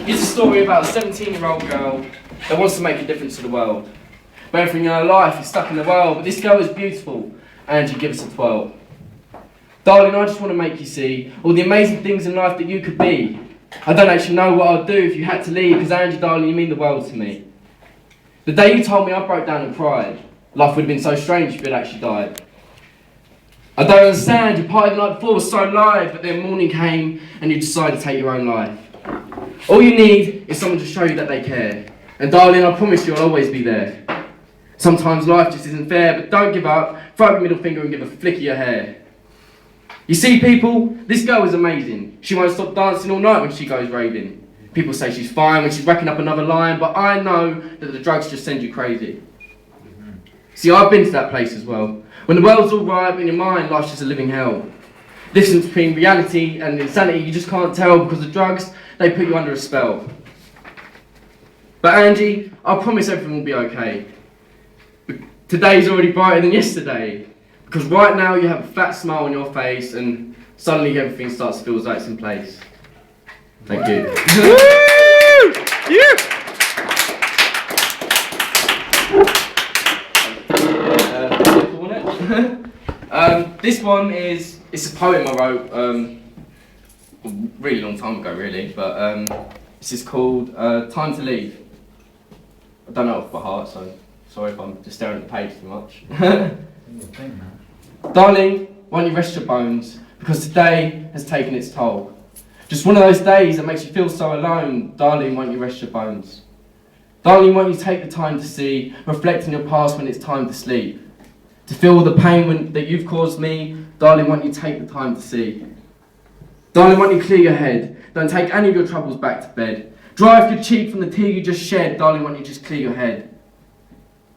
It's a story about a 17-year-old girl that wants to make a difference to the world. But everything in her life is stuck in the world, but this girl is beautiful. Angie, give us a 12. Darling, I just want to make you see all the amazing things in life that you could be. I don't actually know what I'd do if you had to leave, because Angie, darling, you mean the world to me. The day you told me, I broke down and cried. Life would have been so strange if you had actually died. I don't understand, your party the night before was so live, but then morning came and you decided to take your own life. All you need is someone to show you that they care. And darling, I promise you I'll always be there. Sometimes life just isn't fair, but don't give up. Throw up your middle finger and give a flick of your hair. You see, people, this girl is amazing. She won't stop dancing all night when she goes raving. People say she's fine when she's racking up another line, but I know that the drugs just send you crazy. See, I've been to that place as well. When the world's all right, but in your mind, life's just a living hell. The difference between reality and insanity, you just can't tell, because the drugs, they put you under a spell. But Angie, I promise everything will be okay. Today's already brighter than yesterday. Because right now you have a fat smile on your face and suddenly everything starts to feel like it's in place. Thank you. This one it's a poem I wrote a really long time ago really, but this is called Time to Leave. I don't know it off by heart, so sorry if I'm just staring at the page too much. Darling, won't you rest your bones, because today has taken its toll. Just one of those days that makes you feel so alone. Darling, won't you rest your bones. Darling, won't you take the time to see, reflect on your past when it's time to sleep. To feel the pain that you've caused me. Darling, won't you take the time to see. Darling, won't you clear your head. Don't take any of your troubles back to bed. Dry off your cheek from the tear you just shed. Darling, won't you just clear your head.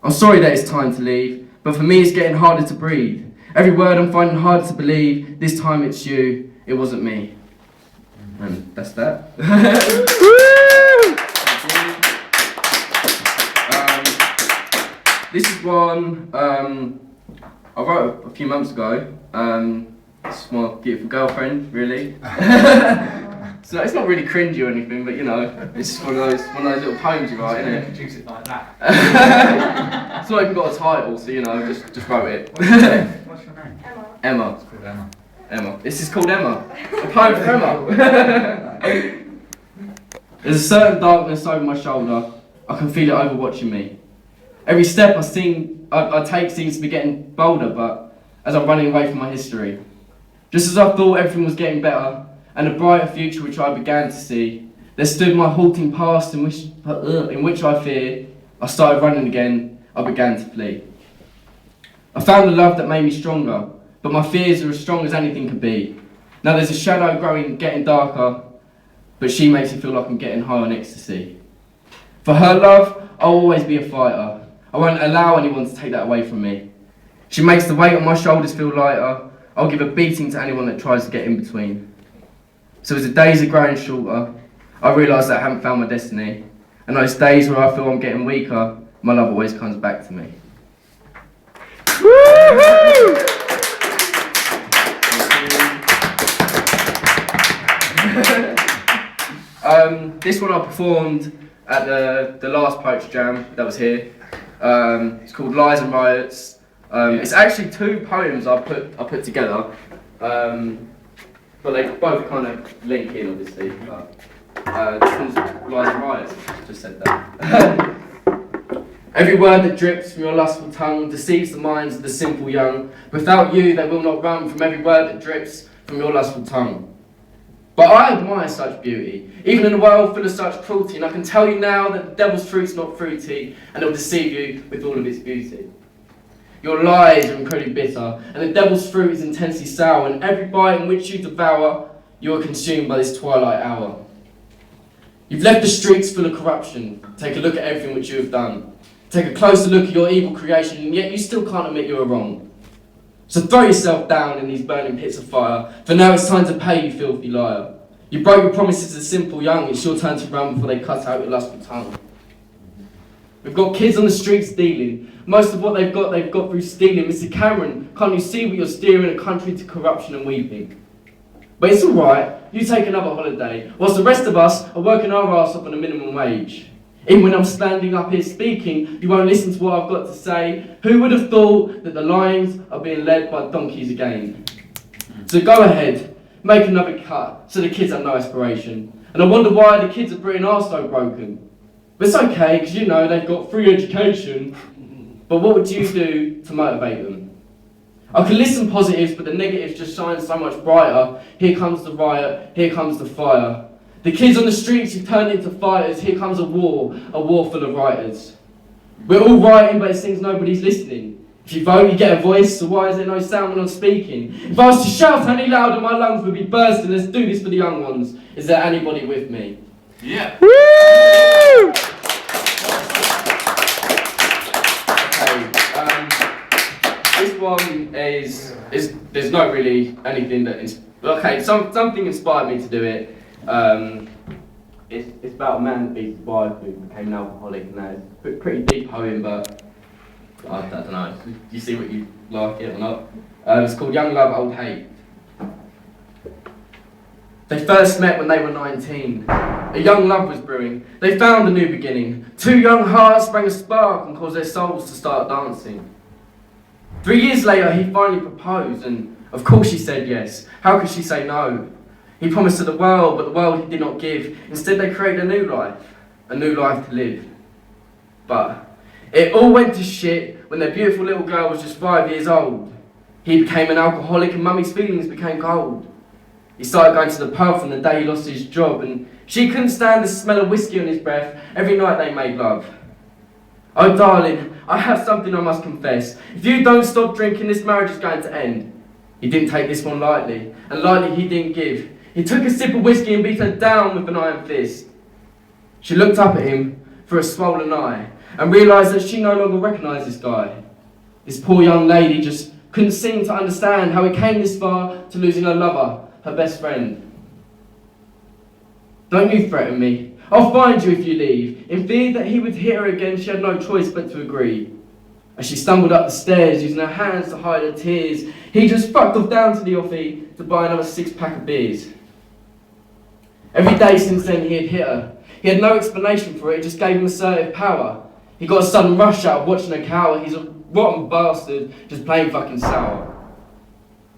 I'm sorry that it's time to leave, but for me it's getting harder to breathe. Every word I'm finding harder to believe. This time it's you, it wasn't me. And that's that. This is one I wrote a few months ago. It's my beautiful girlfriend, really. So it's not really cringy or anything, but you know, it's one of those little poems you write, isn't it? Introduce it like that. It's not even got a title, so you know, just wrote it. What's your name? Emma. It's called Emma. Emma. This is called Emma. A poem for Emma. There's a certain darkness over my shoulder. I can feel it over watching me. Every step I take seems to be getting bolder, but as I'm running away from my history. Just as I thought everything was getting better, and a brighter future which I began to see, there stood my halting past in which I feared. I started running again, I began to flee. I found a love that made me stronger, but my fears are as strong as anything could be. Now there's a shadow growing, getting darker, but she makes me feel like I'm getting high on ecstasy. For her love, I'll always be a fighter. I won't allow anyone to take that away from me. She makes the weight on my shoulders feel lighter. I'll give a beating to anyone that tries to get in between. So as the days are growing shorter, I realise that I haven't found my destiny. And those days where I feel I'm getting weaker, my love always comes back to me. This one I performed at the last Poetry Jam that was here. It's called Lies and Riots. It's actually two poems I put together, but they both kind of link in, obviously. But this one's Lies and Riots. Just said that. Every word that drips from your lustful tongue deceives the minds of the simple young. Without you, they will not run from every word that drips from your lustful tongue. But I admire such beauty, even in a world full of such cruelty, and I can tell you now that the devil's fruit's not fruity, and it will deceive you with all of its beauty. Your lies are incredibly bitter, and the devil's fruit is intensely sour, and every bite in which you devour, you are consumed by this twilight hour. You've left the streets full of corruption. Take a look at everything which you have done. Take a closer look at your evil creation, and yet you still can't admit you are wrong. So throw yourself down in these burning pits of fire, for now it's time to pay, you filthy liar. You broke your promises to the simple young, it's your turn to run before they cut out your lustful tongue. We've got kids on the streets stealing. Most of what they've got through stealing. Mr. Cameron, can't you see what you're steering a country to corruption and weeping? But it's alright, you take another holiday, whilst the rest of us are working our arse off on a minimum wage. Even when I'm standing up here speaking, you won't listen to what I've got to say. Who would have thought that the lions are being led by donkeys again? So go ahead, make another cut so the kids have no aspiration. And I wonder why the kids of Britain are so broken. But it's okay, because you know they've got free education. But what would you do to motivate them? I can listen positives, but the negatives just shine so much brighter. Here comes the riot, here comes the fire. The kids on the streets who've turned into fighters, here comes a war full of writers. We're all writing, but it seems nobody's listening. If you vote, you get a voice, so why is there no sound when I'm speaking? If I was to shout any louder, my lungs would be bursting. Let's do this for the young ones. Is there anybody with me? Yeah. Woo! This one is there's not really anything that is something inspired me to do it. It's about a man that beats his wife who became an alcoholic, and that is a pretty deep poem, but I don't know. Do you see what you like it or not? It's called Young Love, Old Hate. They first met when they were 19. A young love was brewing. They found a new beginning. Two young hearts sprang a spark and caused their souls to start dancing. 3 years later, he finally proposed, and of course she said yes. How could she say no? He promised her the world, but the world he did not give. Instead, they created a new life to live. But it all went to shit when their beautiful little girl was just 5 years old. He became an alcoholic, and Mummy's feelings became cold. He started going to the pub from the day he lost his job, and she couldn't stand the smell of whiskey on his breath. Every night they made love. Oh darling, I have something I must confess. If you don't stop drinking, this marriage is going to end. He didn't take this one lightly, and lightly he didn't give. He took a sip of whiskey and beat her down with an iron fist. She looked up at him through a swollen eye and realised that she no longer recognised this guy. This poor young lady just couldn't seem to understand how it came this far to losing her lover, her best friend. Don't you threaten me. I'll find you if you leave. In fear that he would hit her again, she had no choice but to agree. As she stumbled up the stairs, using her hands to hide her tears, he just fucked off down to the offie to buy another 6-pack of beers. Every day since then he had hit her. He had no explanation for it, it just gave him assertive power. He got a sudden rush out of watching her cower. He's a rotten bastard, just plain fucking sour.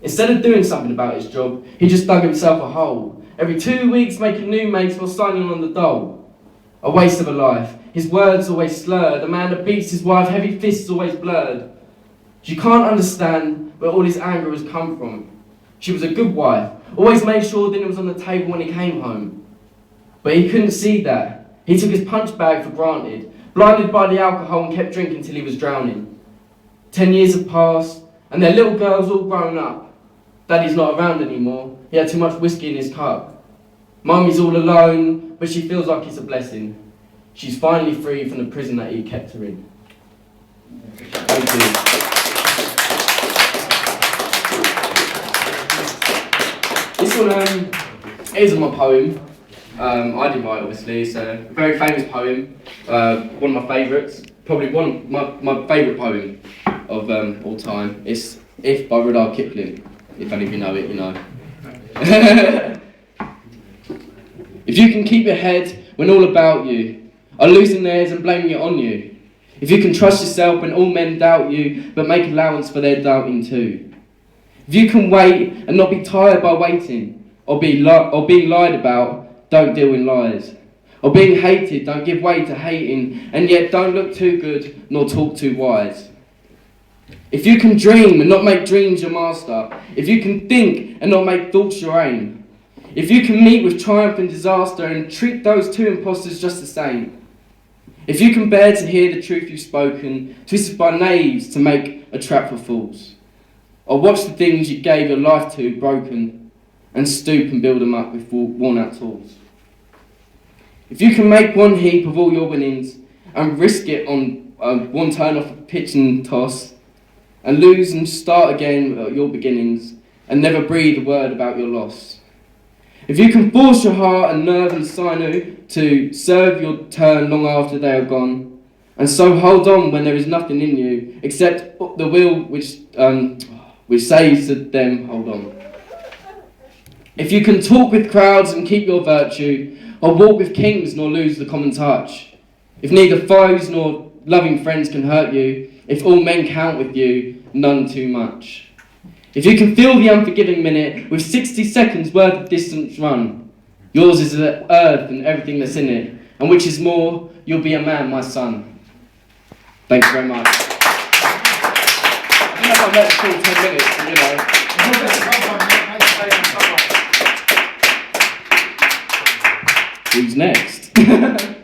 Instead of doing something about his job, he just dug himself a hole. Every 2 weeks making new mates while signing on the dole. A waste of a life. His words always slurred. A man that beats his wife, heavy fists always blurred. She can't understand where all his anger has come from. She was a good wife, always made sure dinner was on the table when he came home. But he couldn't see that. He took his punch bag for granted, blinded by the alcohol, and kept drinking till he was drowning. 10 years have passed, and their little girl's all grown up. Daddy's not around anymore. He had too much whiskey in his cup. Mummy's all alone, but she feels like it's a blessing. She's finally free from the prison that he kept her in. Thank you. This one isn't my poem. I didn't write, obviously. It's a very famous poem. One of my favourites. Probably my favourite poem of all time. It's If by Rudyard Kipling. If any of you know it, you know. If you can keep your head when all about you are losing theirs and blaming it on you. If you can trust yourself when all men doubt you, but make allowance for their doubting too. If you can wait and not be tired by waiting, or being lied about, don't deal in lies. Or being hated, don't give way to hating, and yet don't look too good nor talk too wise. If you can dream and not make dreams your master, if you can think and not make thoughts your aim, if you can meet with triumph and disaster and treat those two impostors just the same, if you can bear to hear the truth you've spoken, twisted by knaves to make a trap for fools, or watch the things you gave your life to broken and stoop and build them up with worn out tools. If you can make one heap of all your winnings and risk it on one turn off a pitch and toss, and lose and start again at your beginnings, and never breathe a word about your loss. If you can force your heart and nerve and sinew to serve your turn long after they are gone, and so hold on when there is nothing in you except the will which says to them, hold on. If you can talk with crowds and keep your virtue, or walk with kings nor lose the common touch, if neither foes nor loving friends can hurt you, if all men count with you, none too much. If you can feel the unforgiving minute with 60 seconds worth of distance run, yours is the earth and everything that's in it, and which is more, you'll be a man, my son. Thank you very much. I think I've let the full 10 minutes, but, you know. Who's next?